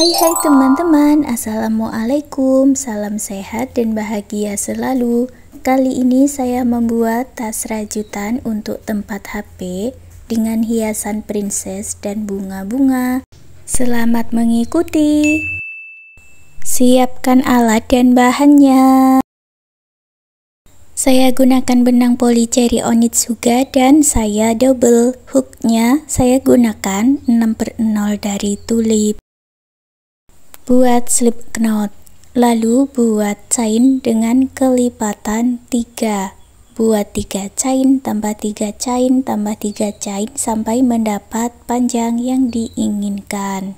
Hai teman-teman, Assalamualaikum, salam sehat dan bahagia selalu. Kali ini saya membuat tas rajutan untuk tempat HP dengan hiasan princess dan bunga-bunga. Selamat mengikuti. Siapkan alat dan bahannya. Saya gunakan benang polycherry Onitsuga dan saya double hooknya. Saya gunakan 6/0 dari tulip. Buat slip knot, lalu buat chain dengan kelipatan 3. Buat 3 chain, tambah 3 chain, tambah 3 chain sampai mendapat panjang yang diinginkan.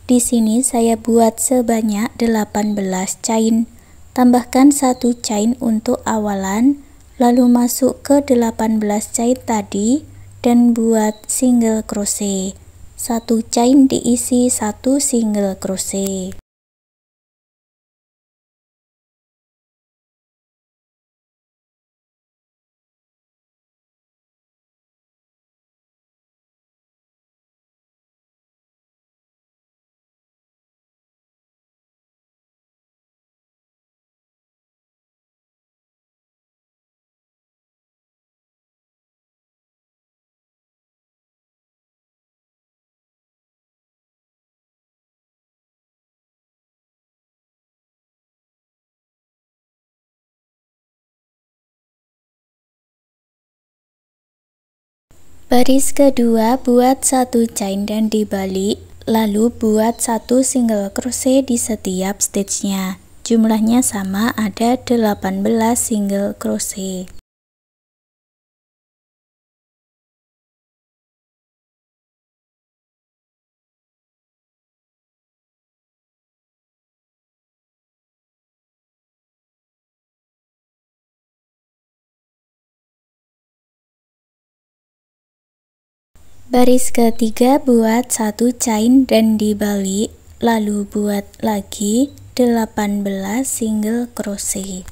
Di sini saya buat sebanyak 18 chain. Tambahkan 1 chain untuk awalan, lalu masuk ke 18 chain tadi dan buat single crochet. 1 chain diisi 1 single crochet. Baris kedua buat 1 chain dan dibalik, lalu buat 1 single crochet di setiap stitchnya. Jumlahnya sama, ada 18 single crochet. Baris ketiga buat 1 chain dan dibalik, lalu buat lagi 18 single crochet.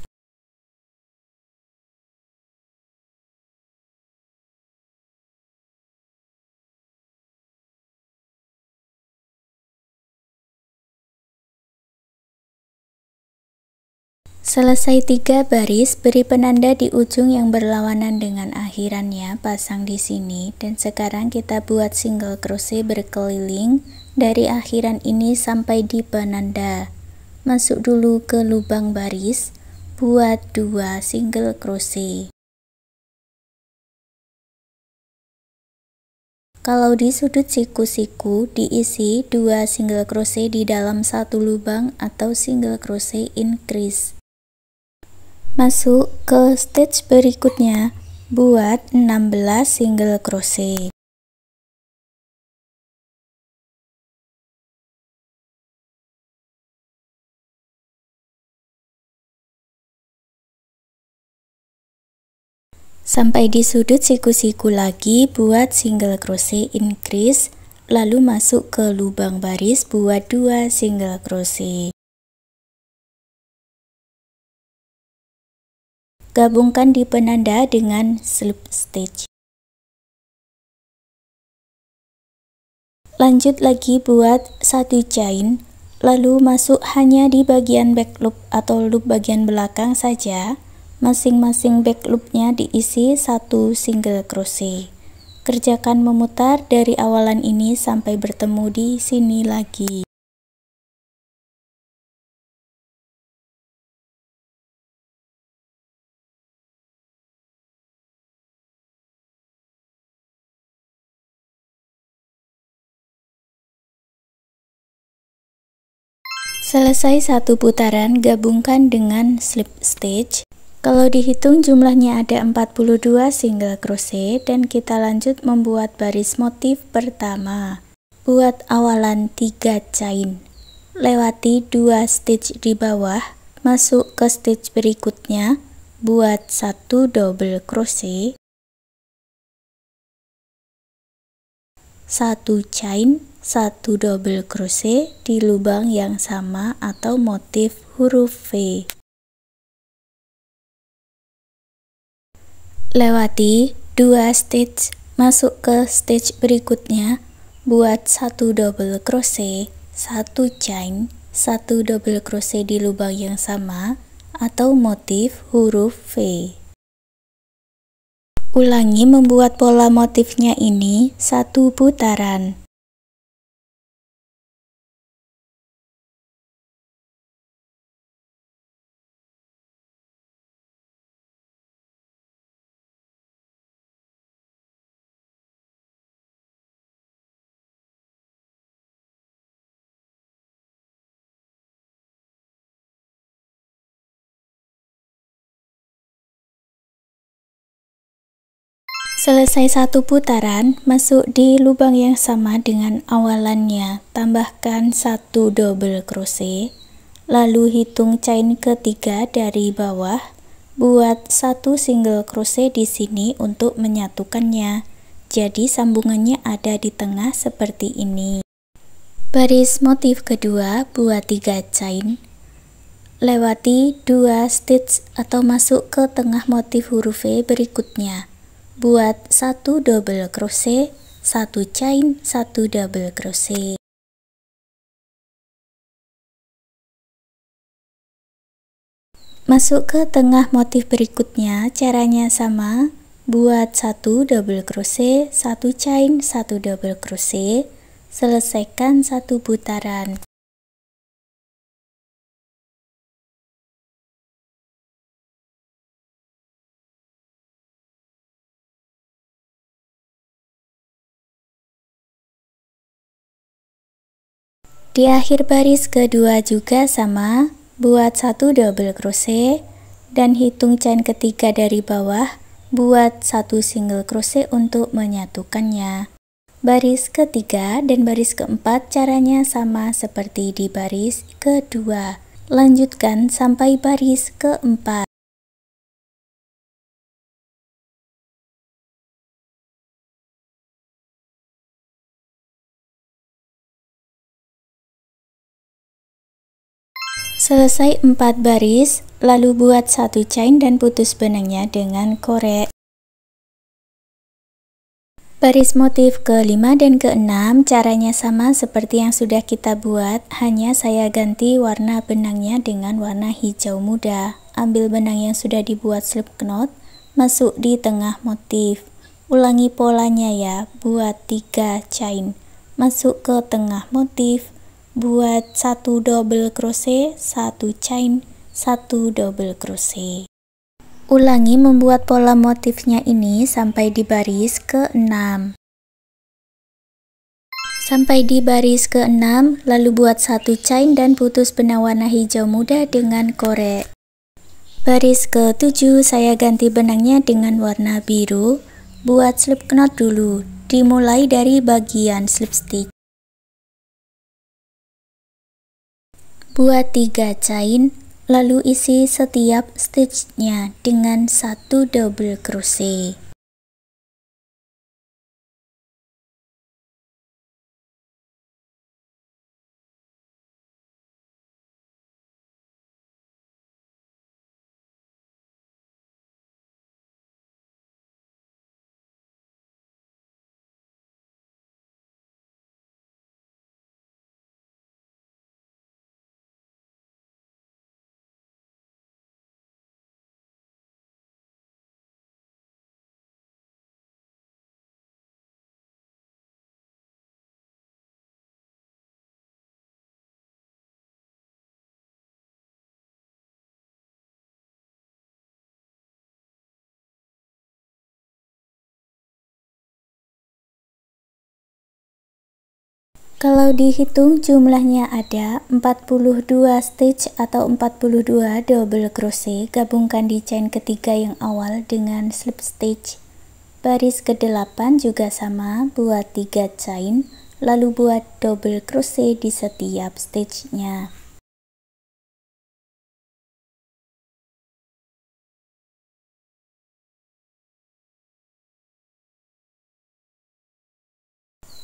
Selesai 3 baris, beri penanda di ujung yang berlawanan dengan akhirannya, pasang di sini. Dan sekarang kita buat single crochet berkeliling dari akhiran ini sampai di penanda. Masuk dulu ke lubang baris, buat 2 single crochet. Kalau di sudut siku-siku diisi 2 single crochet di dalam 1 lubang atau single crochet increase. Masuk ke stitch berikutnya, buat 16 single crochet. Sampai di sudut siku-siku lagi, buat single crochet increase, lalu masuk ke lubang baris, buat 2 single crochet. Gabungkan di penanda dengan slip stitch. Lanjut lagi buat 1 chain, lalu masuk hanya di bagian back loop atau loop bagian belakang saja. Masing-masing back loopnya diisi 1 single crochet. Kerjakan memutar dari awalan ini sampai bertemu di sini lagi. Selesai 1 putaran, gabungkan dengan slip stitch. Kalau dihitung jumlahnya ada 42 single crochet dan kita lanjut membuat baris motif pertama. Buat awalan 3 chain. Lewati 2 stitch di bawah, masuk ke stitch berikutnya, buat 1 double crochet. 1 chain, 1 double crochet di lubang yang sama atau motif huruf V. Lewati 2 stitch, masuk ke stitch berikutnya, buat 1 double crochet, 1 chain, 1 double crochet di lubang yang sama atau motif huruf V. Ulangi membuat pola motifnya ini 1 putaran. Selesai 1 putaran, masuk di lubang yang sama dengan awalannya, tambahkan 1 double crochet, lalu hitung chain ketiga dari bawah, buat 1 single crochet di sini untuk menyatukannya. Jadi sambungannya ada di tengah seperti ini. Baris motif kedua, buat 3 chain, lewati 2 stitch atau masuk ke tengah motif huruf V berikutnya. Buat 1 double crochet, 1 chain, 1 double crochet. Masuk ke tengah motif berikutnya, caranya sama. Buat 1 double crochet, 1 chain, 1 double crochet. Selesaikan 1 putaran. Di akhir baris kedua juga sama, buat 1 double crochet dan hitung chain ketiga dari bawah, buat 1 single crochet untuk menyatukannya. Baris ketiga dan baris keempat caranya sama seperti di baris kedua. Lanjutkan sampai baris keempat. Selesai 4 baris, lalu buat 1 chain dan putus benangnya dengan korek. Baris motif ke-5 dan ke-6 caranya sama seperti yang sudah kita buat, hanya saya ganti warna benangnya dengan warna hijau muda. Ambil benang yang sudah dibuat slip knot, masuk di tengah motif. Ulangi polanya ya, buat 3 chain, masuk ke tengah motif, buat 1 double crochet, 1 chain, 1 double crochet. Ulangi membuat pola motifnya ini sampai di baris ke-6. Sampai di baris ke-6, lalu buat 1 chain dan putus benang warna hijau muda dengan korek. Baris ke-7 saya ganti benangnya dengan warna biru. Buat slip knot dulu, dimulai dari bagian slip stitch. Buat 3 chain, lalu isi setiap stitchnya dengan 1 double crochet. Kalau dihitung jumlahnya ada 42 stitch atau 42 double crochet, gabungkan di chain ketiga yang awal dengan slip stitch. Baris ke-8 juga sama, buat 3 chain, lalu buat double crochet di setiap stitchnya.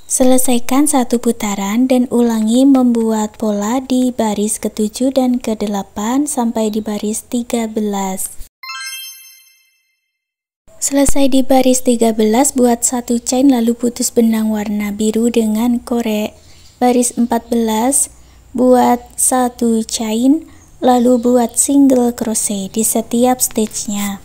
Selesaikan 1 putaran dan ulangi membuat pola di baris ke-7 dan ke-8 sampai di baris 13. Selesai di baris 13, buat satu chain lalu putus benang warna biru dengan korek. Baris 14, buat satu chain lalu buat single crochet di setiap stage-nya.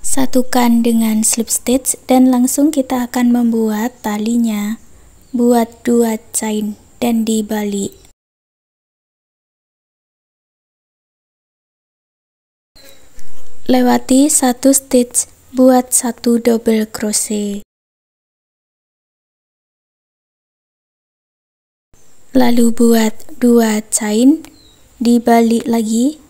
Satukan dengan slip stitch dan langsung kita akan membuat talinya. Buat 2 chain dan dibalik. Lewati 1 stitch, buat 1 double crochet. Lalu buat 2 chain, dibalik lagi.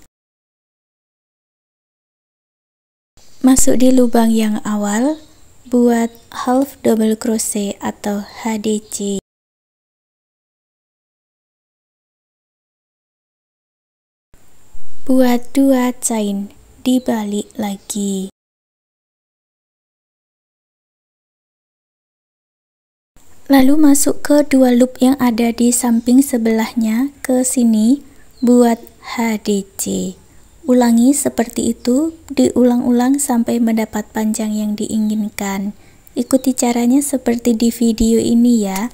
Masuk di lubang yang awal, buat half double crochet atau HDC. Buat 2 chain, dibalik lagi. Lalu masuk ke 2 loop yang ada di samping sebelahnya ke sini, buat HDC. Ulangi seperti itu, diulang-ulang sampai mendapat panjang yang diinginkan. Ikuti caranya seperti di video ini ya.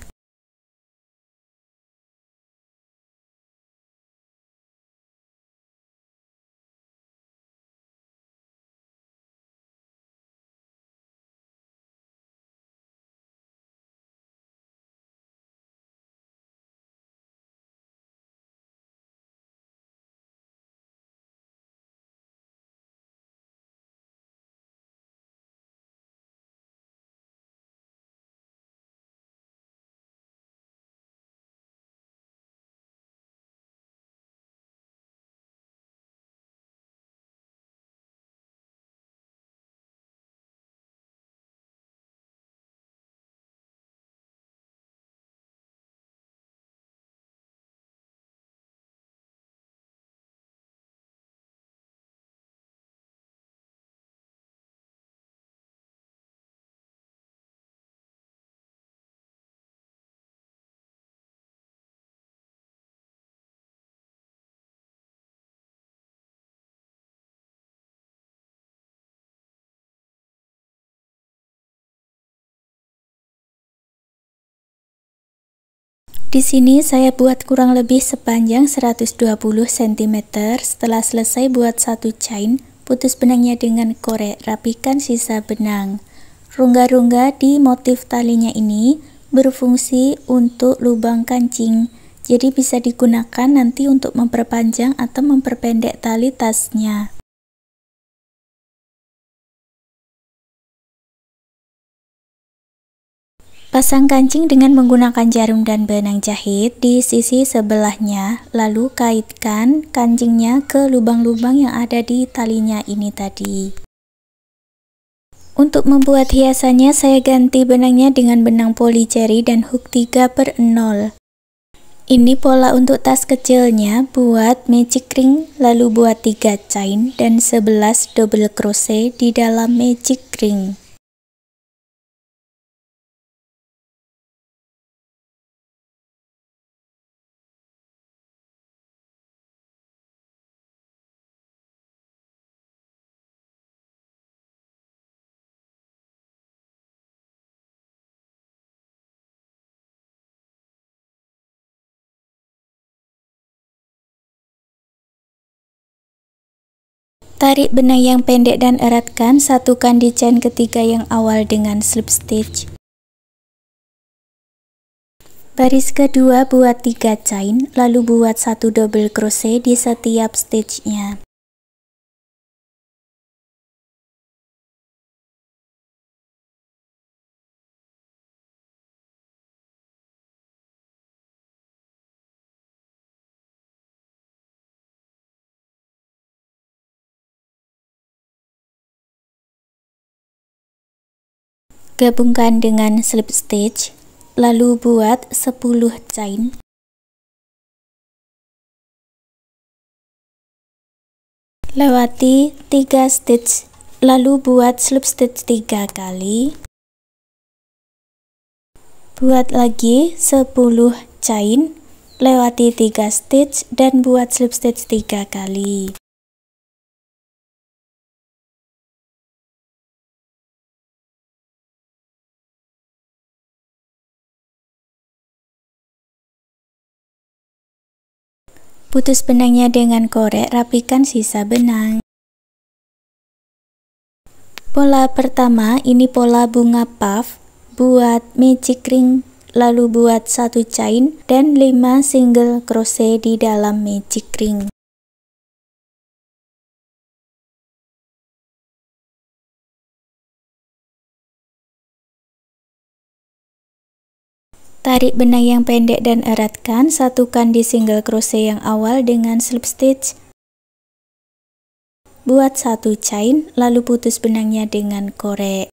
Di sini saya buat kurang lebih sepanjang 120 cm. Setelah selesai buat satu chain, putus benangnya dengan korek, rapikan sisa benang. Rongga-rongga di motif talinya ini berfungsi untuk lubang kancing, jadi bisa digunakan nanti untuk memperpanjang atau memperpendek tali tasnya. Pasang kancing dengan menggunakan jarum dan benang jahit di sisi sebelahnya, lalu kaitkan kancingnya ke lubang-lubang yang ada di talinya ini tadi. Untuk membuat hiasannya, saya ganti benangnya dengan benang polycherry dan hook 3/0. Ini pola untuk tas kecilnya, buat magic ring, lalu buat 3 chain dan 11 double crochet di dalam magic ring. Tarik benang yang pendek dan eratkan, satukan di chain ketiga yang awal dengan slip stitch. Baris kedua buat 3 chain, lalu buat 1 double crochet di setiap stitch-nya. Gabungkan dengan slip stitch, lalu buat 10 chain. Lewati 3 stitch, lalu buat slip stitch 3 kali. Buat lagi 10 chain, lewati 3 stitch dan buat slip stitch 3 kali. Putus benangnya dengan korek, rapikan sisa benang. Pola pertama, ini pola bunga puff. Buat magic ring, lalu buat 1 chain dan 5 single crochet di dalam magic ring. Tarik benang yang pendek dan eratkan, satukan di single crochet yang awal dengan slip stitch. Buat 1 chain, lalu putus benangnya dengan korek.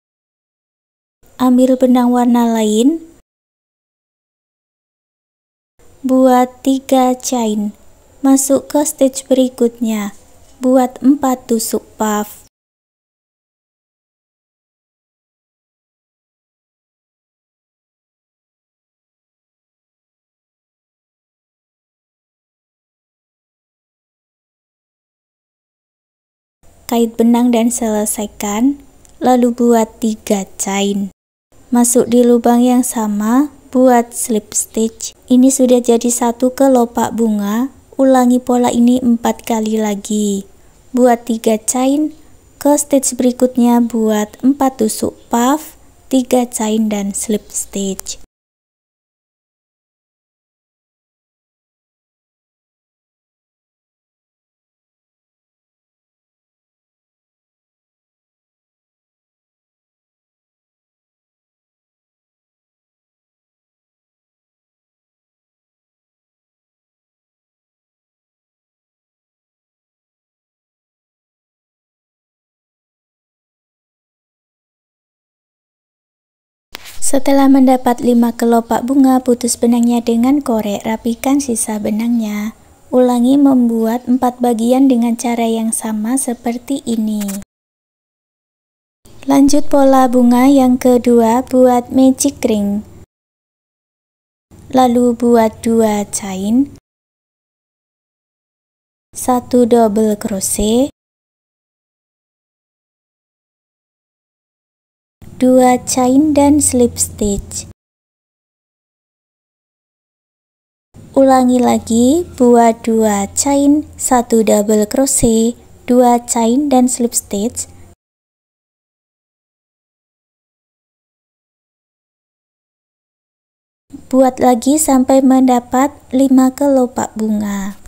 Ambil benang warna lain. Buat 3 chain. Masuk ke stitch berikutnya. Buat 4 tusuk puff. Kait benang dan selesaikan, lalu buat 3 chain. Masuk di lubang yang sama, buat slip stitch. Ini sudah jadi satu kelopak bunga. Ulangi pola ini 4 kali lagi. Buat 3 chain, ke stitch berikutnya buat 4 tusuk puff, 3 chain dan slip stitch. Setelah mendapat 5 kelopak bunga, putus benangnya dengan korek, rapikan sisa benangnya. Ulangi membuat 4 bagian dengan cara yang sama seperti ini. Lanjut pola bunga yang kedua, buat magic ring. Lalu buat 2 chain, 1 double crochet, 2 chain dan slip stitch. Ulangi lagi, buat 2 chain, 1 double crochet, 2 chain dan slip stitch. Buat lagi sampai mendapat 5 kelopak bunga.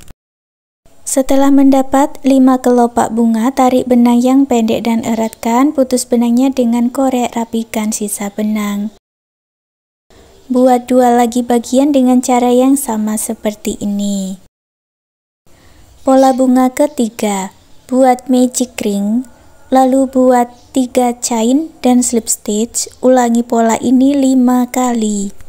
Setelah mendapat 5 kelopak bunga, tarik benang yang pendek dan eratkan, putus benangnya dengan korek, rapikan sisa benang. Buat 2 lagi bagian dengan cara yang sama seperti ini. Pola bunga ketiga, buat magic ring, lalu buat 3 chain dan slip stitch. Ulangi pola ini 5 kali.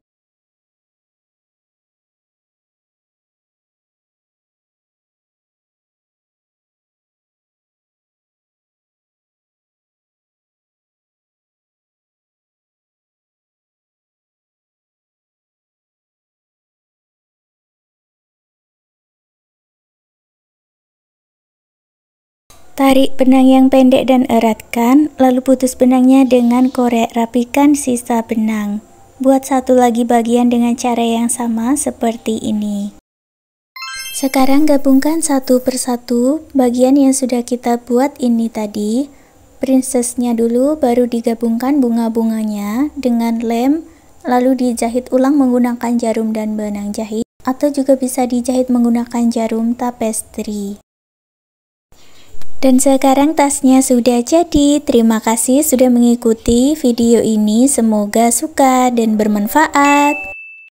Tarik benang yang pendek dan eratkan, lalu putus benangnya dengan korek, rapikan sisa benang. Buat 1 lagi bagian dengan cara yang sama seperti ini. Sekarang gabungkan satu persatu bagian yang sudah kita buat ini tadi. Princessnya dulu, baru digabungkan bunga-bunganya dengan lem, lalu dijahit ulang menggunakan jarum dan benang jahit, atau juga bisa dijahit menggunakan jarum tapestry. Dan sekarang tasnya sudah jadi. Terima kasih sudah mengikuti video ini. Semoga suka dan bermanfaat.